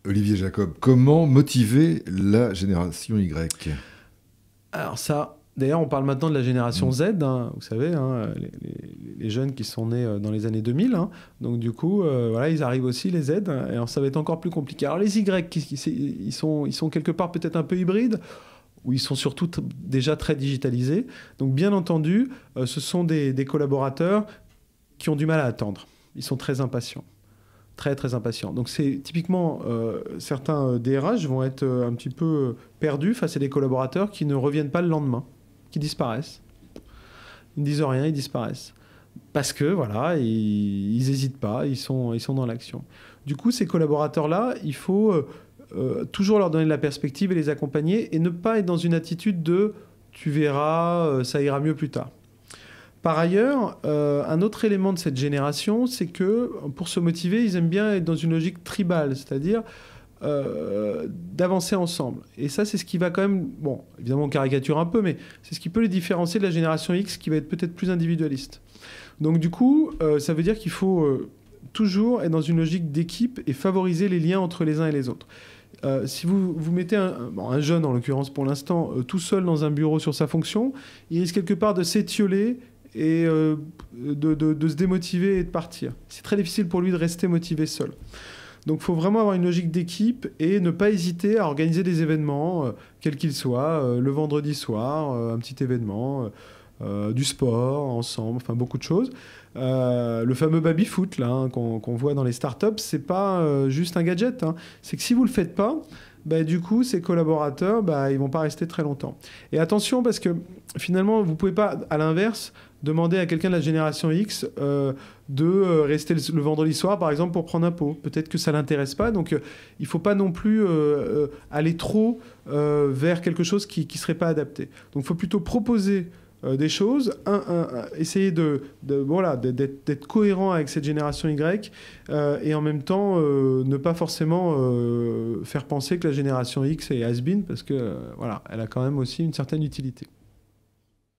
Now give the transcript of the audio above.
Olivier Jacob, comment motiver la génération Y? Alors ça, d'ailleurs, on parle maintenant de la génération Z, hein, vous savez, hein, les jeunes qui sont nés dans les années 2000. Hein. Donc du coup, voilà, ils arrivent aussi, les Z, et alors ça va être encore plus compliqué. Alors les Y, ils sont quelque part peut-être un peu hybrides, où ils sont surtout déjà très digitalisés. Donc bien entendu, ce sont des collaborateurs qui ont du mal à attendre. Ils sont très impatients. Très, très impatients. Donc c'est typiquement, certains DRH vont être un petit peu perdus face à des collaborateurs qui ne reviennent pas le lendemain, qui disparaissent. Ils ne disent rien, ils disparaissent. Parce que, voilà, ils n'hésitent pas, ils sont dans l'action. Du coup, ces collaborateurs-là, il faut toujours leur donner de la perspective et les accompagner et ne pas être dans une attitude de « tu verras, ça ira mieux plus tard ». Par ailleurs, un autre élément de cette génération, c'est que pour se motiver, ils aiment bien être dans une logique tribale, c'est-à-dire d'avancer ensemble. Et ça, c'est ce qui va quand même... Bon, évidemment, on caricature un peu, mais c'est ce qui peut les différencier de la génération X, qui va être peut-être plus individualiste. Donc du coup, ça veut dire qu'il faut toujours être dans une logique d'équipe et favoriser les liens entre les uns et les autres. Si vous mettez un jeune, en l'occurrence pour l'instant, tout seul dans un bureau sur sa fonction, il risque quelque part de s'étioler et de se démotiver et de partir. C'est très difficile pour lui de rester motivé seul. Donc il faut vraiment avoir une logique d'équipe et ne pas hésiter à organiser des événements, quels qu'ils soient, le vendredi soir, un petit événement, du sport ensemble, enfin beaucoup de choses. Le fameux baby-foot là, hein, qu'on voit dans les startups, c'est pas juste un gadget. Hein. C'est que si vous le faites pas, bah, du coup, ces collaborateurs, bah, ils vont pas rester très longtemps. Et attention, parce que finalement, vous pouvez pas, à l'inverse, demander à quelqu'un de la génération X de rester le vendredi soir, par exemple, pour prendre un pot. Peut-être que ça l'intéresse pas, donc il faut pas non plus aller trop vers quelque chose qui serait pas adapté. Donc il faut plutôt proposer des choses, essayer d'être cohérent avec cette génération Y et en même temps ne pas forcément faire penser que la génération X est has-been parce que voilà, elle a quand même aussi une certaine utilité.